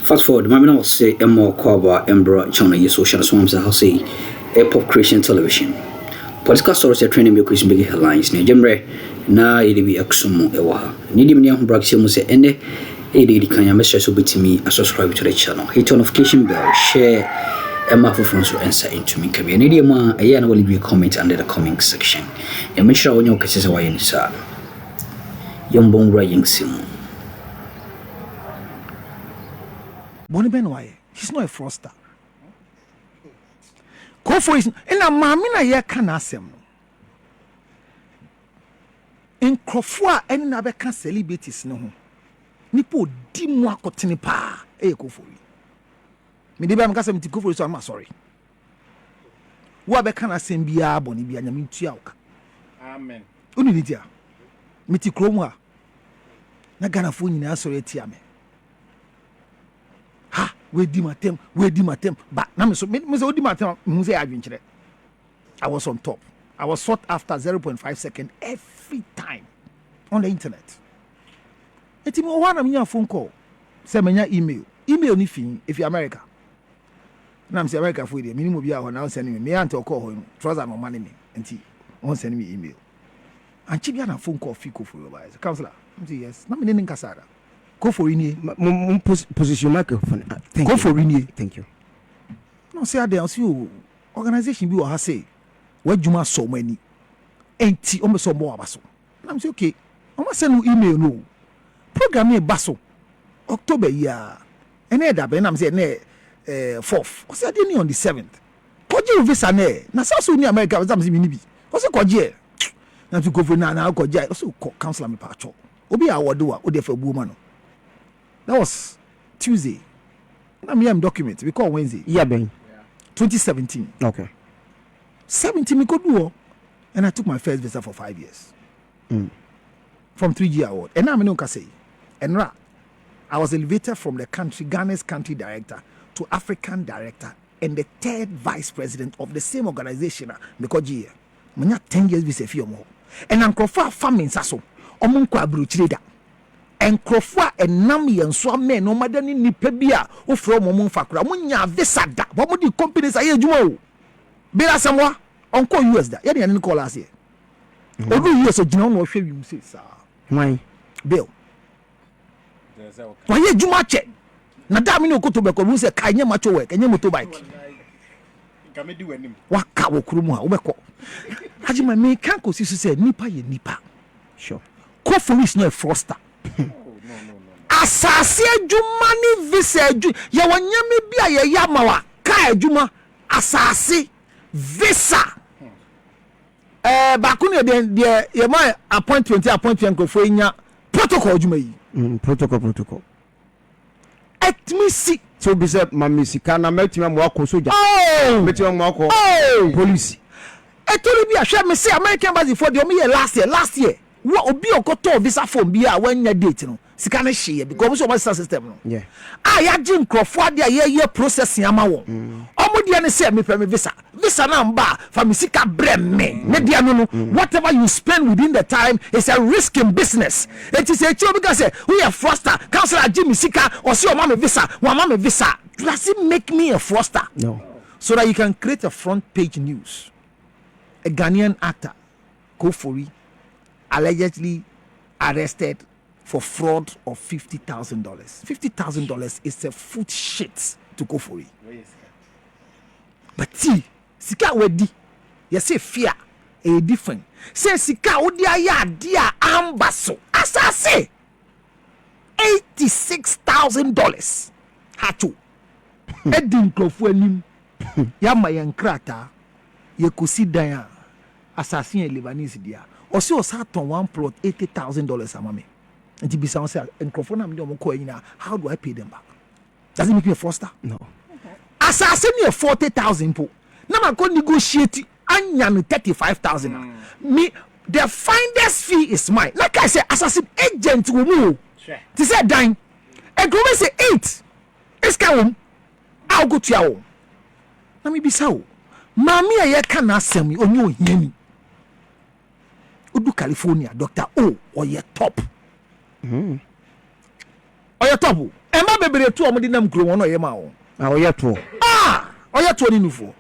Fast forward, my man will say a more cover and brought channel your social swamps. I'll say a pop creation television. Podcast stories are training me Chris big headlines. Near Jemre, na EDB Aksumo Ewaha. Need me on Braxi Muse Ende, AD Kanya message will be to me. Subscribe to the channel, hit on notification bell, share, and my friends will answer into me. Can be an idiom. I will leave you a comment under the comment section. And make sure when your cases are in sir. Young Raying Sim. Bonnie Ben why? He's not a froster. Call for his and a mamina ya can ask him. In Crofua and never can celebrities no. Nipo di moi cotini pa. Go for you. Me de bam kasem ti go for you, so I'm sorry. Wa be can asem bia boni bia nyame tuauka. Amen. Uni dia. Me ti kromwa. Na Ghana fo nyina sorry tia me. Ha, we di matem, but na me so di matem, me say adwenkyere. I was on top. I was sought after 0.5 seconds every time on the internet. Eti mo wana me phone call. Say me email. Email ni fin if you America. Na me say America for there. Minimum bia ho na send me. Me ante call ho. Trouser no money me. Enti on send me email. And chibia na phone call fiko for your advice. Counselor, I say yes. Na me nin kasara. Go for Rini. Position microphone. Thank Go you. for Rini. Thank you. No, say there. See you. Organization be what say. Where Juma so many. Enti almost so more abaso. I'm say okay. I must send you email no. Program me baso. October year. And that ben I'm say ne 4th. I say dey on the 7th. Koji visa ne. Na South Sudan America was am say minibi. I say koji. Na to go for na koji. I say Counsellor me pa cho. Obi award do o dey for buoma no. That was Tuesday. I'm document. We call Wednesday. Yeah, Ben. 2017. Okay. 17 me could do. And I took my first visa for 5 years. From 3G award. And now I'm in say. And I was elevated from the country, Ghana's country director to African director and the 3rd vice president of the same organization. Because I have 10 years visa for more. And I'm croffa famine saso. Omunko abruchida. And Crofua and Nami and Swame no matter ni pebia who from Momon Fakra. Munya Vesada. What would the companies are you? Bela Samoa, Uncle US that. Yeah, didn't call us here. Every year, so John will show you, say, sir. Why? Bill. Why, you Jumache? Nadamino go to Beko, who said, Kanya macho work and your motorbike. What cow Kruma, Obeko? Hajima me can't go see, said, Nipa ye Nipa. Sure. Kofu is not a froster. Asase adwuma ni visa adwu ye wonyame bia ye yamawa ka adwuma asase visa ba kunu de ye my appointment ko fo nya protocol adwuma yi protocol let me see so be say mami sika na metima mo akoso ja metima mo akọ police etori bi ahwe me say American embassy for the me last year wo obi okoto visa form bi a wanya date no sika na hye because so much system no yeah ya jin crofo ade ye processing ama wo omo dia ne say me pay me visa na mba fa me sika bre me ne dia no whatever you spend within the time is a risk in business it is a job because we are froster Counsellor Jimmy sika or see o ma me visa does it make me a froster? No. So that you can create a front page news. A Ghanaian actor Kofori allegedly arrested for fraud of $50,000. $50,000 is a food shit to Kofori. But see, sika wedi, you say fear, a different. Say sika odi aya dia ambaso. Asase $86,000. Hacho. Edin Kofo anim. Ya mayankrata ye kosi dan assassin Lebanese dia. Osi osaton one plot $80,000 amame. And to be sound say Nkofo na me dem ko anyina, how do I pay them back? Does it make me a fraudster? No. Assassin me 40,000 po. Na ma go negotiate anya me 35,000. Me the finder's fee is mine. Like I say assassin agent wo mu. Sure. Ti say dan. Akroma say 8. Eska wo. I'll go to you. Let me be so. Mammy, I can't ask me on you hear me. Udu California, Dr. O, or your top. Or your top. Emma baby, 2 of them grow on your mouth. Oh, yeah, 2. Or your 20 for.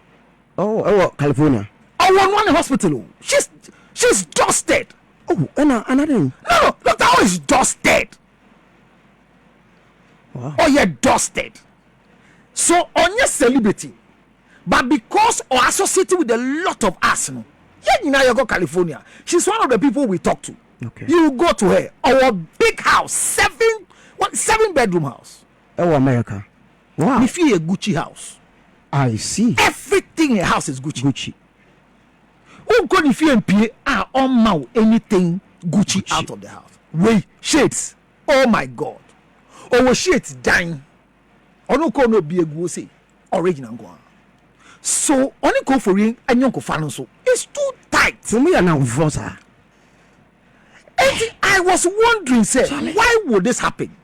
Oh, California. Oh, one hospital. She's just dead. Oh, another. No, Dr. O is just dead. Wow. Oh, you're dusted. So on your celebrity, but because or associated with a lot of us, no, yeah, you go California. She's one of the people we talk to. Okay. You go to her. Our big house, 7-bedroom house. Oh, America. Wow. If you a Gucci house, I see. everything in the house is Gucci. Gucci. Who go if you and PA are on mouth anything Gucci out of the house? Wait, shades. Oh my God. Or shades dying. Or no call no be a go say original go. So only go for ring and you go fan so it's too tight. So me and now Vosa. And I was wondering, say, why would this happen?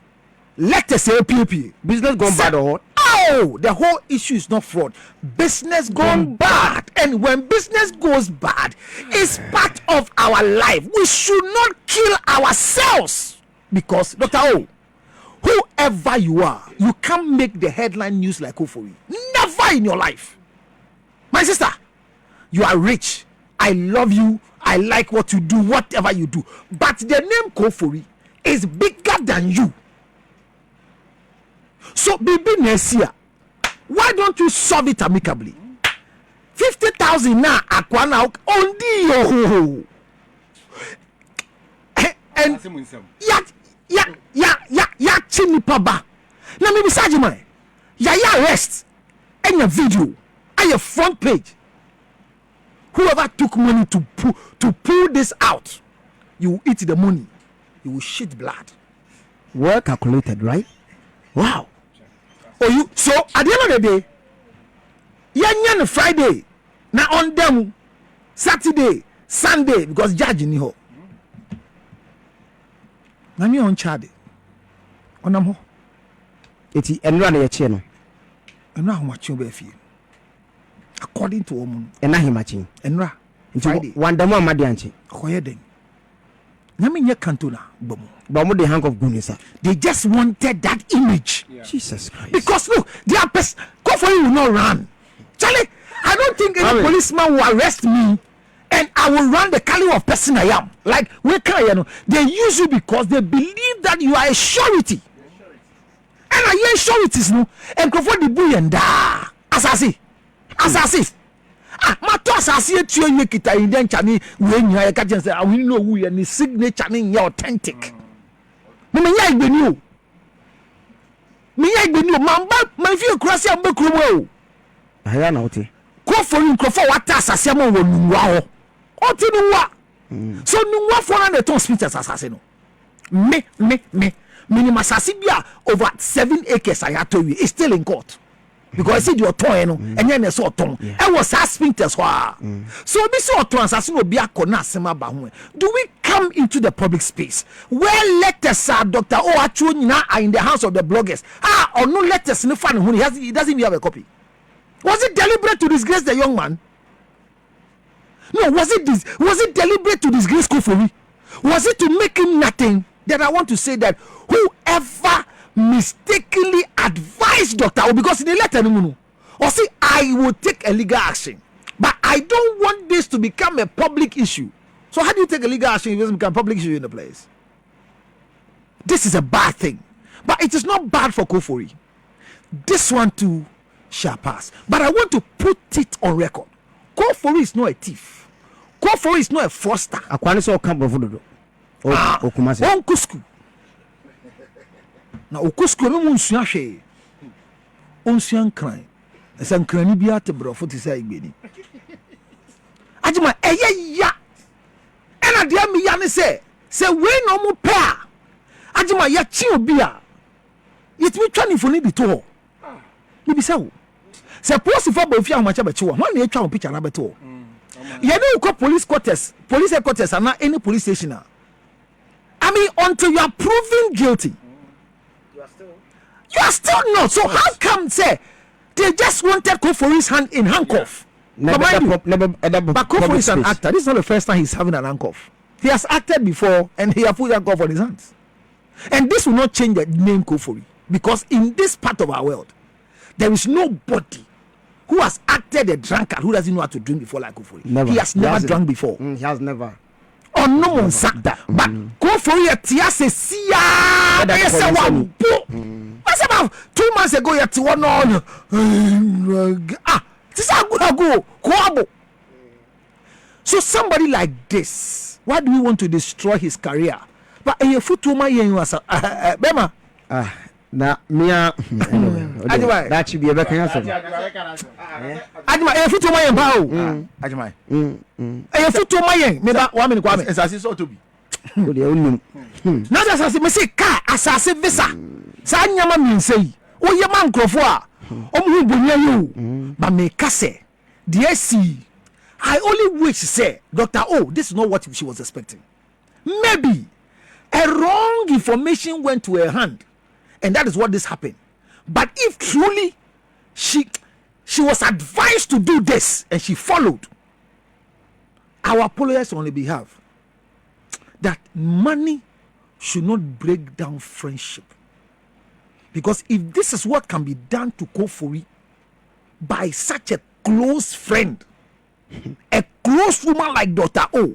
Let us say PAP. Business gone bad or what? Oh, the whole issue is not fraud. Business gone bad. And when business goes bad, it's part of our life. We should not kill ourselves. Because, Dr. O, whoever you are, you can't make the headline news like Kofori. Never in your life. My sister, you are rich. I love you. I like what you do, whatever you do. But the name Kofori is bigger than you. So, baby Nesia, why don't you solve it amicably? 50,000 now, Akwana, only and ya chini paba. Now maybe Sajima, ya arrest and your video and your front page. Whoever took money to pull this out, you will eat the money, you will shit blood. Well calculated, right? Wow. Oh, you so at the end of the day, yan Friday, now on them Saturday, Sunday, because judge in here. Now me on charge. On them ho. It's enra na ye no. Enra how much you be feel. According to woman. Enra himachin. Enra Friday. One demo amadi anchi. Koye den. Na me nye kantona bomo. But mo the handcuff gunisa. They just wanted that image. Yeah. Jesus Christ. Because look, their go for you will not run. Charlie, I don't think any policeman will arrest me and I will run the caliber of person I am. Like, where can you know? They use you because they believe that you are a surety. And I hear sureties, no, and go for the bull and da. Assassin. Mato assassin to you, Kita, in then Chani, when you are a catcher, I will know who and his signature in your authentic. Me I be new. Mamba, my few cross your book. I don't know. Go for him, what assassin will know. What you know? So, no 400 tons speeches assassin. Me. Minimum assassin over 7 acres. I have told you, it's still in court. Because I said your tongue, and then I saw tongue. I was asking as well. So, this sort of assassin will be a conasima bahun. Do we come into the public space where letters are Dr. Oachuna are in the hands of the bloggers? Or no letters in the fan when he doesn't even have a copy? Was it deliberate to disgrace the young man? No, was it deliberate to disgrace Kofori? Was it to make him nothing? Then I want to say that whoever mistakenly advised Dr. O, because in the letter, or say I will take a legal action, but I don't want this to become a public issue. So how do you take a legal action if it doesn't become a public issue in the place? This is a bad thing, but it is not bad for Kofori. This one too shall pass, but I want to put it on record. Kofori is not a thief. Kofori is not a fraudster. Akwani so camp of Voodoo. Okumase. Onkusku. Na okusku no munsua hwe. Onsuan kran. Esan krani bi atebro fo tisa igbeni. Ajima eye ya. Ena dia mi ya ne se we no mu pe a. Ajima ya chi obi a. Yetimi twa ni foni bi to ho. Ni bi sawo. Se post for bo fi a macha be chi ho. Ho na etwa ho picture na be to ho. You know, police headquarters are not any police station. I mean, until you are proven guilty, you are still not. So how come say They just wanted Kofori's hand in handcuff. But Kofori is an actor. This is not the first time he's having an handcuff. He has acted before and he has put handcuff on his hands. And this will not change the name Kofori, because in this part of our world, there is nobody who has acted a drunkard who doesn't know how to drink before like Kofori. He has never drunk before. He has never. Oh no, but Kofori Tiase Sia. What's about 2 months ago? You had to one on. This is go. So somebody like this, why do we want to destroy his career? But a foot to my young was Bema. Na mia that should be a better answer. Ajima a foot to my young Ajima a foot to my young me that 1 minute kwame as so to be not as me say car asase visa sa nyama mi say o ye man krofo a omu bonya you but me kase the see I only wish say Dr. O, this is not what she was expecting. Maybe a wrong information went to her hand, and that is what this happened. But if truly she was advised to do this and she followed, our apologize on her behalf that money should not break down friendship. Because if this is what can be done to Kofori by such a close friend, a close woman like Dr. O,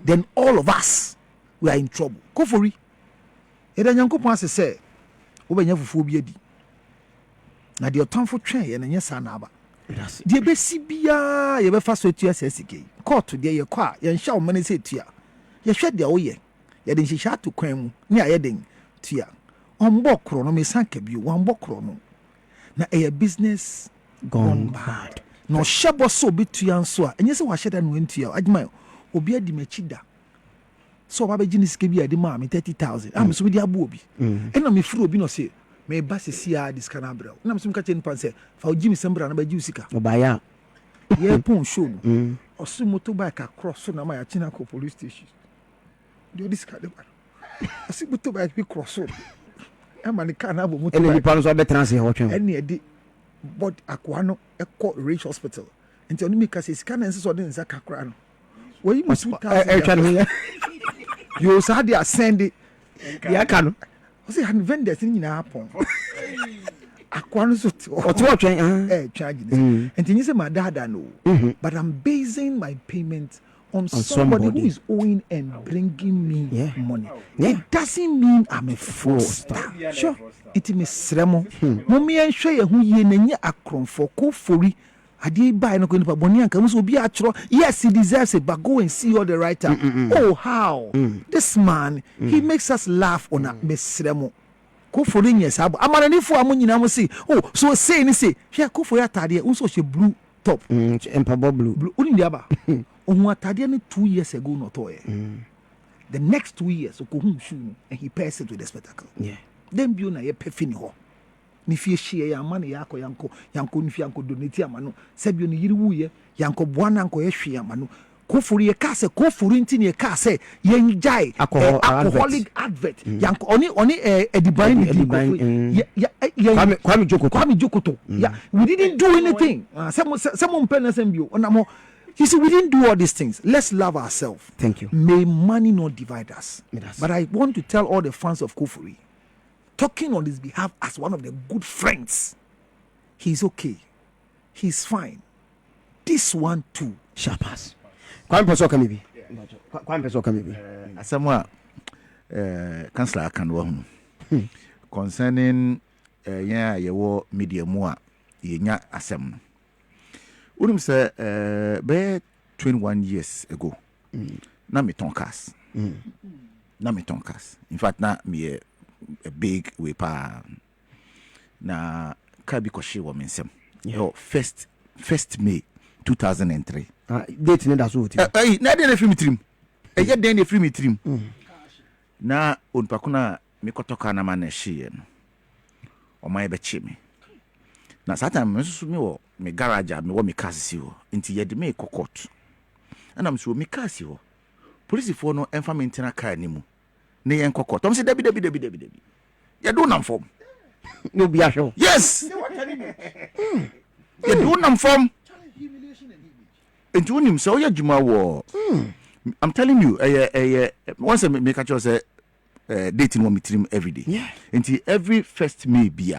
then all of us, we are in trouble. Kofori, eda nyankopon ase say, obenya fufu bi adi. Na de otanfo twen ye na nyesa na aba. De be sibia ye be fa so tua sesike. Court de ye kwa ye nhya o mane se tua. Ye hwe de wo ye. Ye de nhihya to kwan mu, ne aye den tua. Ombo kro no me sanka bi, ombo kro no. Na a business gone bad. No shebo so betua nso a enye se wa hyeda no ntua agima obi adi machida so ba be gini sike bi adi ma me 30,000 am so bi abo obi ena me furu obi no se me ba se sia dis kana brel na me so mka chen pan se fa ogi me sembra na ba gi usika obaya ye pon show no osu motorbike across so na ma ya china ko police station do dis ka de ba osu motorbike bi cross so e ma ni kana bo motorbike ene ni pan so be transit ho twen ene edi but akwano echo Rich Hospital nti oni mi ka se sika na nso de nsa kakra no we mu 2000 you sa dey send ya ka no o se han vendors ni nyina apon akwano so o to twen charge nti nyi se ma dada no but I'm basing my payment on somebody who is owing and bringing me money. It doesn't mean I'm a fraudster. Sure. It is sremo. Mommy and share who ye nanya akron for Kofori. I did buy no going to Bonianka. Must be actual. Yes, he deserves it, but go and see all the writer. Oh, how this man he makes us laugh on a Miss Sremo. Kofori, yes, I'm an for Amunina. See, oh, so say, here, Kofori Tadia, also she blue top. Emperor blue. Only the other. On 2 years ago, not the next 2 years, and he passed it with the spectacle. Yeah. Then Buna ye pefini ho. Nifie share ya money yako yanko nifi yanko donate ya manu. Sebi ni yiri ye yanko bwana yanko ye share manu. Kofori ye kase kofori ntini ye kase ye njai alcoholic advert. Yanko oni edibani Kwame Jokoto. Yeah, we didn't do anything. Someone pen SMBO onamo. You see, we didn't do all these things. Let's love ourselves. Thank you. May money not divide us. But I want to tell all the fans of Kofori, talking on his behalf as one of the good friends, he's okay. He's fine. This one too. Sharpas. Kwame person come maybe. Kwame person come maybe. Asamwa Counsellor Yohonu concerning yewo media mu a yenya asem no. Unim say be 21 years ago. Na me ton cars. In fact na me a big way pa na ka bi ko she wo mensem. Yo first May 2003. Date ne da so ti. Na dey na free me trim. Ye dey na free me trim. Na on pakuna me kotoka na ma na hye no. O mai be chi me. Na satan me so me wo me garage me wo me car si wo nti ye de me kokot ana me so me car si wo police for no enfa me ntina car ni mu ne ye kokot tom se dabi ye do nam fom No be show. Yes. You do nam from. Into him so ya juma wo. I'm telling you, once I make a choice, dating one meet him every day. Yeah. Until every first May be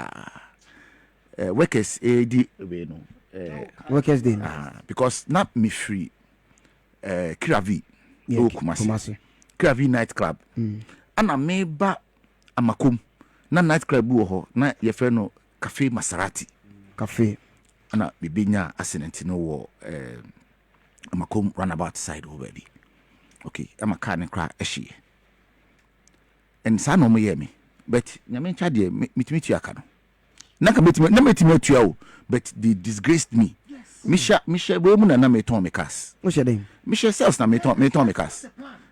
workers Workers day. Because not me free. Kravi. Yeah, Kumasi. Kravi night club. And I may ba amakum. Na night club wo na ye fe no cafe Maserati. Cafe. Ana bibinya accident no wo amakum runabout side already. Okay, I'm a car and cry eshi. And sa no mo ye me. But nyame ncha de meet you akano. Na ka meet you but they disgraced me. Misha we mu na me ton me cars. What's your name? Misha sales na me ton me cars.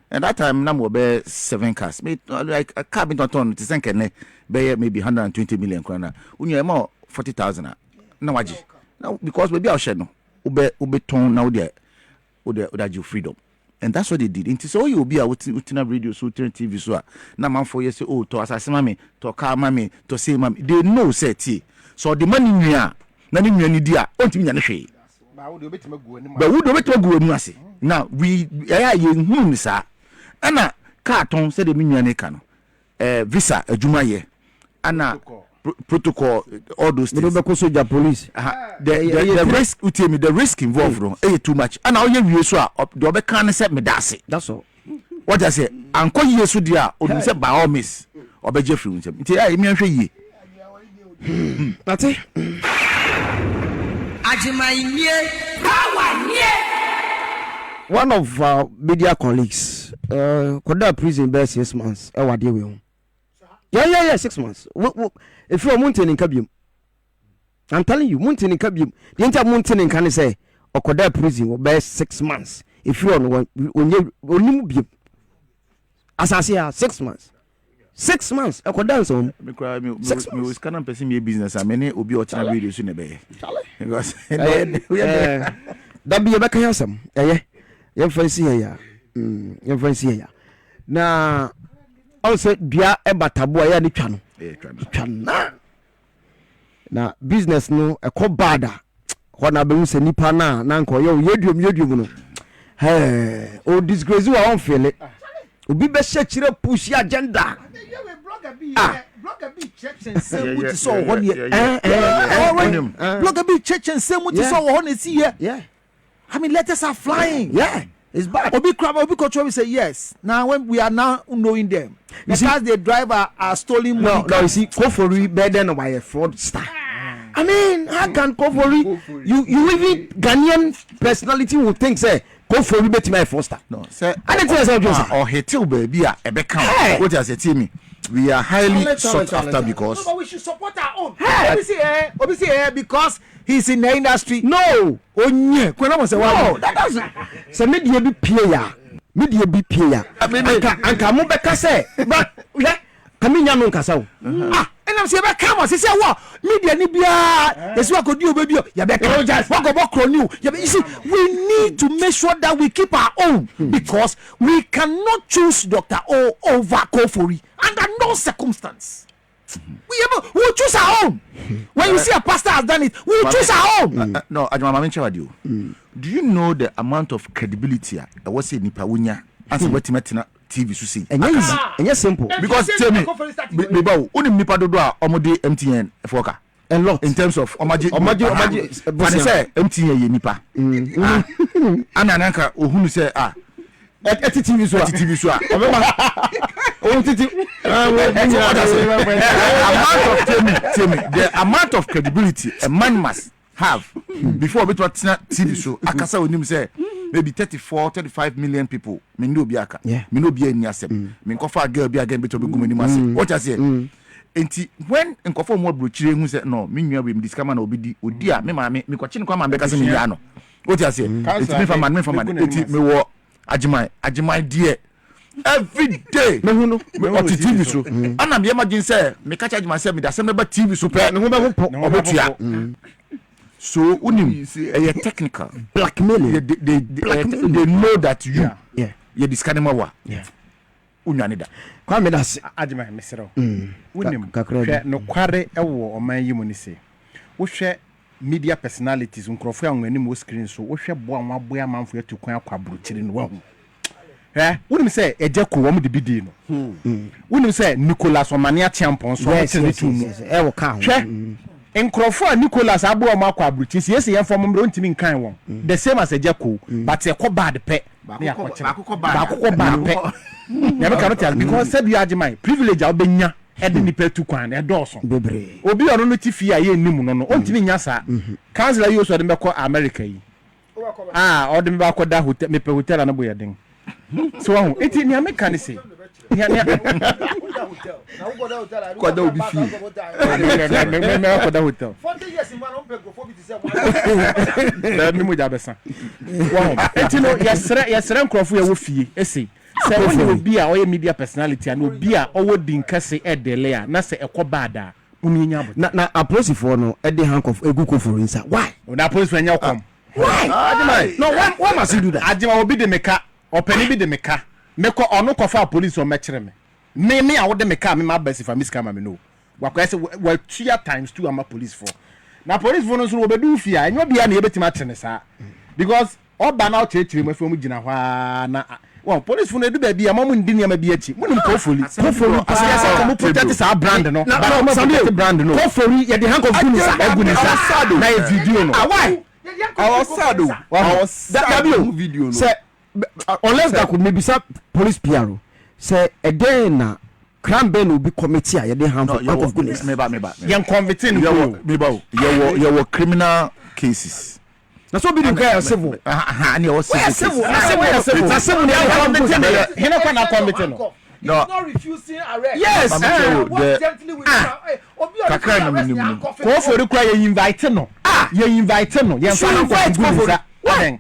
And that time na mo be 7 cars. Me like a car been ton to think be maybe 120 million krona. Unya mo 40,000 na waji. Now because we be out share no. Ube ton now there. Oda you freedom. And that's what they did. Until so you be a utina radio, so TV, so na man for you say, oh, to assassin mommy, to car mommy, to say mommy. They know, say, so the money you are, none of you dia, don't mean anything. But who do we go and now we are young, sir. Anna carton said the minion visa, a Jumaye, Anna. Protocol, all those things. The police. The risk, the risk involved, too much. And now you so the other can set me that's all. What I say, I'm calling you so dear, or say by all miss, or by Jeffrey. That's it. One of our media colleagues, could prison bear 6 months. Yeah, 6 months. If you're mountain in Kabium, I'm telling you, mountain in Kabium, the entire mountain in can say, or could that prison will bear 6 months. If you're on one, when you as I say, 6 months. 6 months, I could dance on. Me was kind of person business. I mean, it will be watching a video soon. Because that be a back handsome. You're fancy here. You're fancy here. Now, also, dia ebatabu ya ni chano. Chana. Na business no e ko bada. Ko na be se nipa na nko yo yedum no. Hey, o disgrace wa on feel it. Obi be she kire push agenda. Blogger be church and say what so one here. Blogger be church and say what so one is here. Yeah. I mean letters are flying. Yeah. It's bad. Obi crab, Obi control. We say yes. Now when we are now knowing them, because the driver are stealing money. No, you see, Kofori better than by a fraudster. I mean, how can Kofori? You even Ghanaian personality would think say Kofori better my fraudster. No, sir. I didn't tell you or he tell baby a become. What does it tell me? We are highly sought after because. No, but we should support our own. Obi say because he's in the industry. No. Oh yeah. No, that doesn't. So media be player. Media be player. Anka mo beka say, but yeah, kaminya no nkasa. And I'm saying come on, say what? Media ni bia. That's what could do baby. Ya be come just what go chronu. You see, we need to make sure that we keep our own because we cannot choose Dr. O over Kofori under no circumstance. We will choose our own. When you see a pastor has done it, we will choose our own. No, do you know the amount of credibility I was saying Nipa Wunya as what TV to see? And yes, simple. Because tell me, Bibo, only Nipa do Omodi MTN Foka. A lot in terms of Omaji, but say MTN Nipa. Ananka, who say TV so. The amount of credibility a man must have before we TV show. Akasa when him say maybe 35 million people. Me no biaka. Me no be any asem. Me kofa girl be again beto be gumeni mase. What I say? Enti when nkofo mo brochire hu say no me nwa we me discover na obidi odi a me ma me kwachi ne kwa ma be kase me ya no. What I say? Enti me for man enti me wo Ajimai dear every day. Me who no TV show. Ana me imagine say me catch myself me da say me ba TV show pe me ho obetua. So unim a technical blackmailing. They know that you yeah. You discard them wa. Yeah. Unyane da. kwa me das Ajima mesero wonim hwe no kware ewo oman yi mu ni se wo hwe media personalities nkrofo anwani mo screen so wo hwe bo anwa bo amanfo etu kwan akwabro chiri no wahu wonim se ejeko wo mu de bidi no wonim se Nicholas Omania champion so wo chiri tu mu ewo ka ho nkrofo a Nicholas abo o makwabro chiri yesi yemfo mo mro ntimi nkan won the same as ejeko but ekọ bad pe ba akọ bad pe ya be cannot tell because said you ajimai privilege a obenya ede ni pe tu kwan e doso bebre obi ono no tifi a ye nim no no ontimi nya sa Counsellor you so de be ko America yi o de me ba ko da hotel me pe hotel na boye den so won enti ni America ni say ni ko da obi fi me ko da hotel 40 years in one pe go for be say na mi mo ja besa won enti no yesere nkrofo ye wo fie esi say when you be a media personality and obi a owo din kase edele a na say ekobada unyanya abo na aposifo no e dey handcuff eguko for insa why na police when you come why ajima no why must you do that ajima obi de meka opani bi de meka meko ono kofa police o mekere me a wo de meka me ma basifa miska ma me no wakwa say we 2 times 2 ama police for na police for no so obedu fia enyo bia na yebetima tene sa because oba na o chechire mo fe mu gina hwa na well police for no do bia ma mu ndi niam bia chi mu nim kofoli asase ko mu protect sa brand no ba brand no kofori ye de handcuff gunisa na e video no why our video no say unless that could maybe some police PRO say a day na crime ben will be committee ye de handcuff gunisa me ba yen convicting you were criminal cases. Na so be the guy civil. And you was civil. Civil he no can convict no. No. Not refusing arrest. Yes. What gently with obi on ko for require you invite no. You invite no. You invite for why?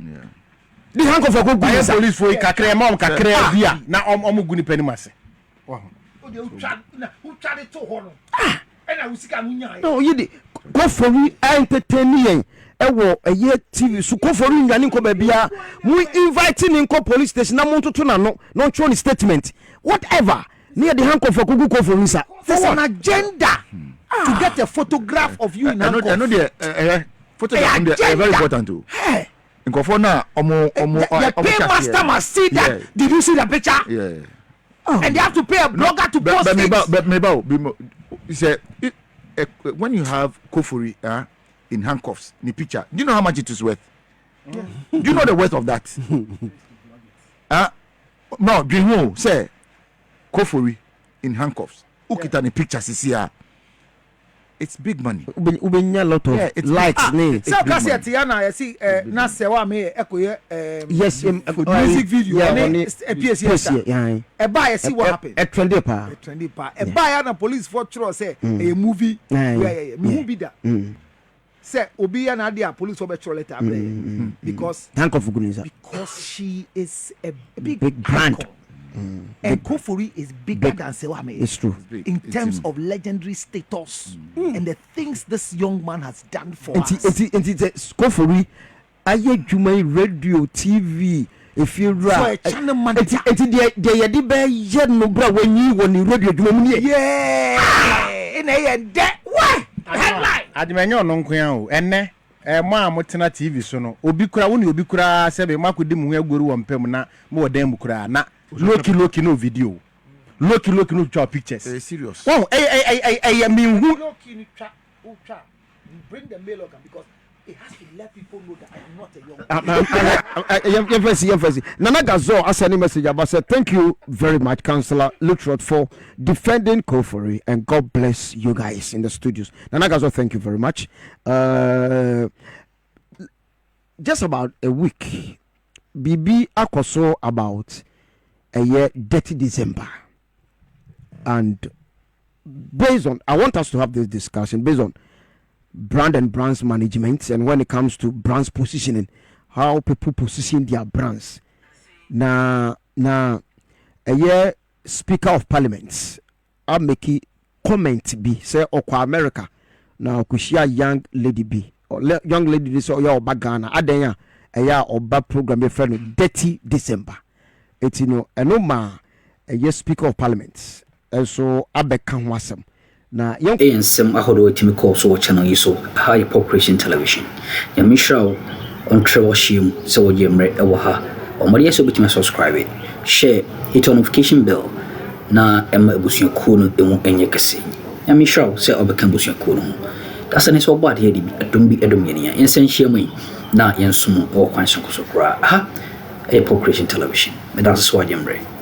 The handcuff go go police for kakra mom kakra bia na omugu ni panimase. O de utwa de to ho no. E na usika munya. No, you dey go for we entertain ewo eye TV so ko for nyane nko ba bia mu inviting nko police station na mo toto na no show ni statement whatever near the handcuff for kuku ko for nsa there's an agenda to get a photograph of you in handcuff. I know the photograph is very important too. Nko for na omo paymaster must see that. Yeah. Did you see the picture? Yeah. And they have to pay a blogger to post it. When you have Kofori in handcuffs, in the picture, do you know how much it is worth? Do you know the worth of that? No, do you know, say, Kofori in handcuffs, ukita ni pictures is here. It's big money. Ubenya lot of likes ne. So kasi atiana ya see na sewa me ekoye yes music video and PSC e ba ya see what happened. E trendy pa. E ba ya na police for sure say a movie me movie da. Say obi ya na dia police for sure letter because handcuff gunisa because she is a big brand. And Kofori is bigger than Sewame. It's true. In terms of legendary status and the things this young man has done for us. Kofori, aye jumai radio, TV, if you right. They be yet no bra when you radio jumai. Yeah. In a that why? Headline. Admenyo no nkoya o. Enne ma motena TV so no. Obi kura woni obi kura sebe makodi mu agboru wo mpem na mo odan mu kura na Loki no video. Loki no draw pictures. Serious. Wow, I mean who Loki try. Bring the mail organ because it has to let people know that I'm not a young person. Nana Gazo has sent a message about said thank you very much, Counsellor Lutterodt, for defending Kofori, and God bless you guys in the studios. Nana Gazo, thank you very much. Just about a week, BB Akoso about a year 30 December, and based on, I want us to have this discussion based on brand and brands management, and when it comes to brands positioning, how people position their brands. Now a year Speaker of Parliament I make a comment be say okwa America now kushia young lady be or young lady this or your bagana adenya a year or bad program your friend 30 December. It's you know ma yes speaker of parliament so abeka ho asem na yen sem ahodo timi call so channel yi so high population television ya mishraw on trewashim so wo yemre e wo ha o mari so bitima subscribe share hit on notification bell na emma ebusuan ku no emu enye kese ya mishraw se obeka ebusuan ku no that's an so bad here di adom yenia yensen hyiamu na yensumu o kwan so kra ha a population television me that's so yemre